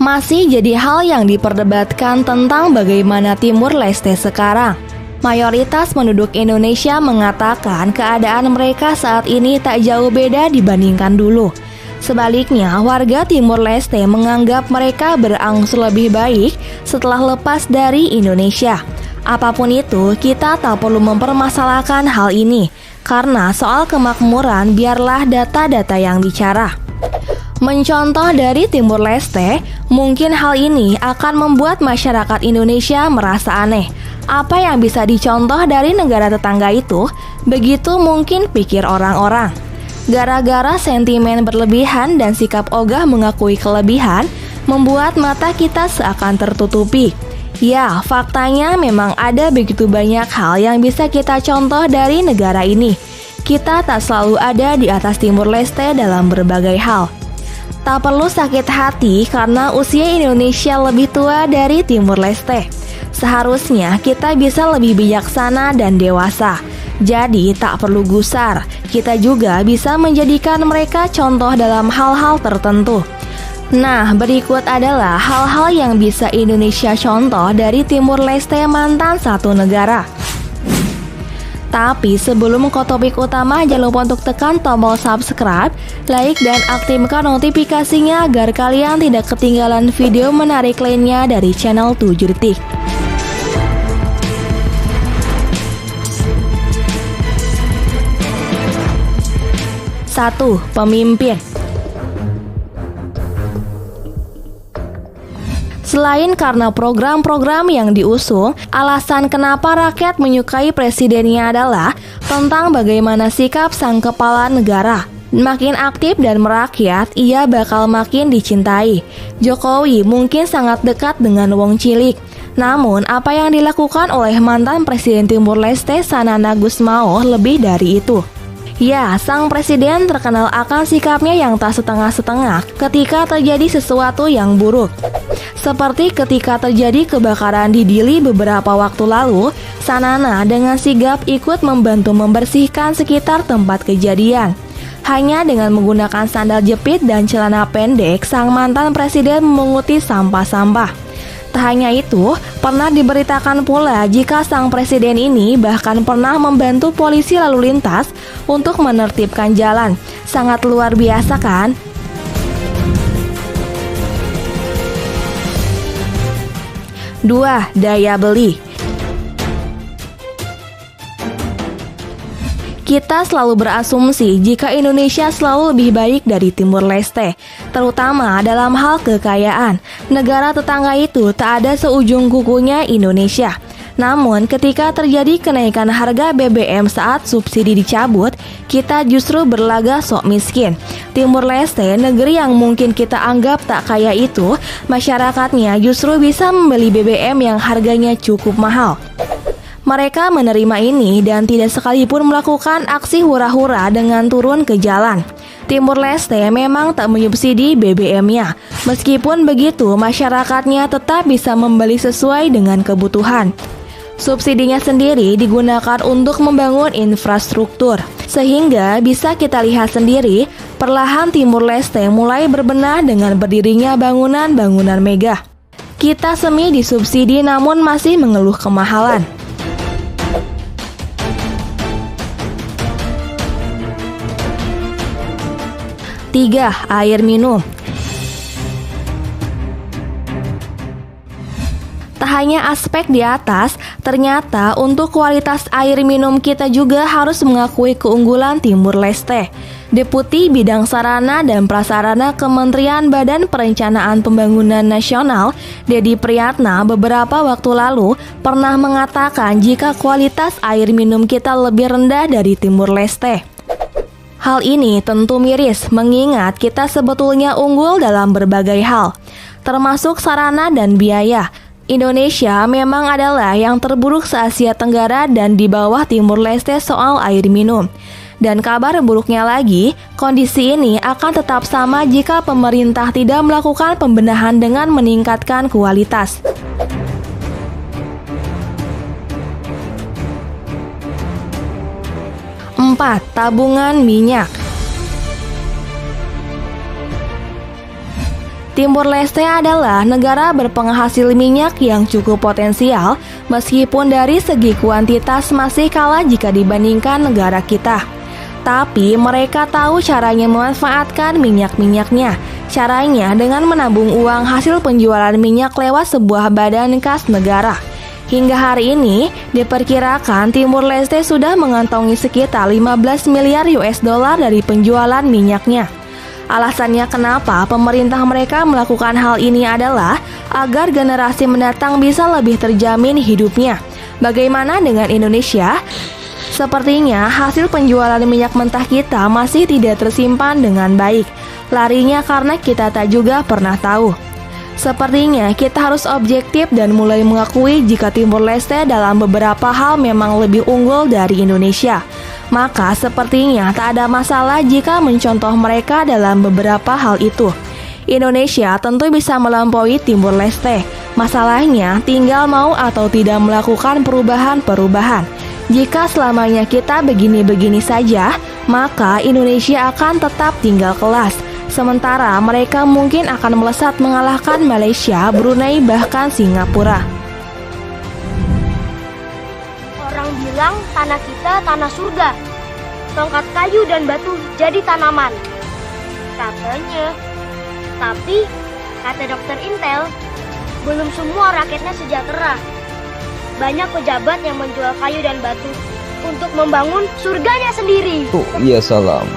masih jadi hal yang diperdebatkan tentang bagaimana Timur Leste sekarang. Mayoritas penduduk Indonesia mengatakan keadaan mereka saat ini tak jauh beda dibandingkan dulu. Sebaliknya, warga Timur Leste menganggap mereka berangsur lebih baik setelah lepas dari Indonesia. Apapun itu, kita tak perlu mempermasalahkan hal ini, karena soal kemakmuran biarlah data-data yang bicara. Mencontoh dari Timur Leste, mungkin hal ini akan membuat masyarakat Indonesia merasa aneh. Apa yang bisa dicontoh dari negara tetangga itu? Begitu mungkin pikir orang-orang. Gara-gara sentimen berlebihan dan sikap ogah mengakui kelebihan, membuat mata kita seakan tertutupi. Ya, faktanya memang ada begitu banyak hal yang bisa kita contoh dari negara ini. Kita tak selalu ada di atas Timur Leste dalam berbagai hal. Tak perlu sakit hati karena usia Indonesia lebih tua dari Timur Leste. Seharusnya kita bisa lebih bijaksana dan dewasa. Jadi tak perlu gusar. Kita juga bisa menjadikan mereka contoh dalam hal-hal tertentu. Nah, berikut adalah hal-hal yang bisa Indonesia contoh dari Timur Leste mantan satu negara. Tapi sebelum ke topik utama, jangan lupa untuk tekan tombol subscribe, like, dan aktifkan notifikasinya agar kalian tidak ketinggalan video menarik lainnya dari channel 7 Detik. 1. Pemimpin. Selain karena program-program yang diusung, alasan kenapa rakyat menyukai presidennya adalah tentang bagaimana sikap sang kepala negara. Makin aktif dan merakyat, ia bakal makin dicintai. Jokowi mungkin sangat dekat dengan wong cilik. Namun, apa yang dilakukan oleh mantan Presiden Timur Leste Sanana Gusmao lebih dari itu. Ya, sang presiden terkenal akan sikapnya yang tak setengah-setengah ketika terjadi sesuatu yang buruk. Seperti ketika terjadi kebakaran di Dili beberapa waktu lalu, Sanana dengan sigap ikut membantu membersihkan sekitar tempat kejadian. Hanya dengan menggunakan sandal jepit dan celana pendek, sang mantan presiden memunguti sampah-sampah. Tak hanya itu, pernah diberitakan pula jika sang presiden ini bahkan pernah membantu polisi lalu lintas untuk menertibkan jalan. Sangat luar biasa kan? Dua, daya beli. Kita selalu berasumsi jika Indonesia selalu lebih baik dari Timur Leste, terutama dalam hal kekayaan. Negara tetangga itu tak ada seujung kukunya Indonesia. Namun ketika terjadi kenaikan harga BBM saat subsidi dicabut, kita justru berlagak sok miskin. Timur Leste, negeri yang mungkin kita anggap tak kaya itu, masyarakatnya justru bisa membeli BBM yang harganya cukup mahal. Mereka menerima ini dan tidak sekalipun melakukan aksi hura-hura dengan turun ke jalan. Timur Leste memang tak menyubsidi BBM-nya. Meskipun begitu, masyarakatnya tetap bisa membeli sesuai dengan kebutuhan. Subsidinya sendiri digunakan untuk membangun infrastruktur. Sehingga bisa kita lihat sendiri, perlahan Timur Leste mulai berbenah dengan berdirinya bangunan-bangunan megah. Kita semi disubsidi namun masih mengeluh kemahalan. 3. Air minum. Tak hanya aspek di atas, ternyata untuk kualitas air minum kita juga harus mengakui keunggulan Timur Leste. Deputi Bidang Sarana dan Prasarana Kementerian Badan Perencanaan Pembangunan Nasional, Dedi Priyatna, beberapa waktu lalu pernah mengatakan jika kualitas air minum kita lebih rendah dari Timur Leste. Hal ini tentu miris mengingat kita sebetulnya unggul dalam berbagai hal, termasuk sarana dan biaya. Indonesia memang adalah yang terburuk se-Asia Tenggara dan di bawah Timur Leste soal air minum. Dan kabar buruknya lagi, kondisi ini akan tetap sama jika pemerintah tidak melakukan pembenahan dengan meningkatkan kualitas. 4. Tabungan minyak. Timur Leste adalah negara berpenghasil minyak yang cukup potensial, meskipun dari segi kuantitas masih kalah jika dibandingkan negara kita. Tapi mereka tahu caranya memanfaatkan minyak-minyaknya. Caranya dengan menabung uang hasil penjualan minyak lewat sebuah badan kas negara. Hingga hari ini, diperkirakan Timur Leste sudah mengantongi sekitar 15 miliar US dollar dari penjualan minyaknya. Alasannya kenapa pemerintah mereka melakukan hal ini adalah agar generasi mendatang bisa lebih terjamin hidupnya. Bagaimana dengan Indonesia? Sepertinya hasil penjualan minyak mentah kita masih tidak tersimpan dengan baik. Larinya karena kita tak juga pernah tahu. Sepertinya kita harus objektif dan mulai mengakui jika Timur Leste dalam beberapa hal memang lebih unggul dari Indonesia. Maka sepertinya tak ada masalah jika mencontoh mereka dalam beberapa hal itu. Indonesia tentu bisa melampaui Timur Leste. Masalahnya tinggal mau atau tidak melakukan perubahan-perubahan. Jika selamanya kita begini-begini saja, maka Indonesia akan tetap tinggal kelas. Sementara mereka mungkin akan melesat mengalahkan Malaysia, Brunei, bahkan Singapura. Orang bilang tanah kita tanah surga. Tongkat kayu dan batu jadi tanaman. Katanya. Tapi, kata dokter Intel, belum semua rakyatnya sejahtera. Banyak pejabat yang menjual kayu dan batu untuk membangun surganya sendiri. Oh iya, salam.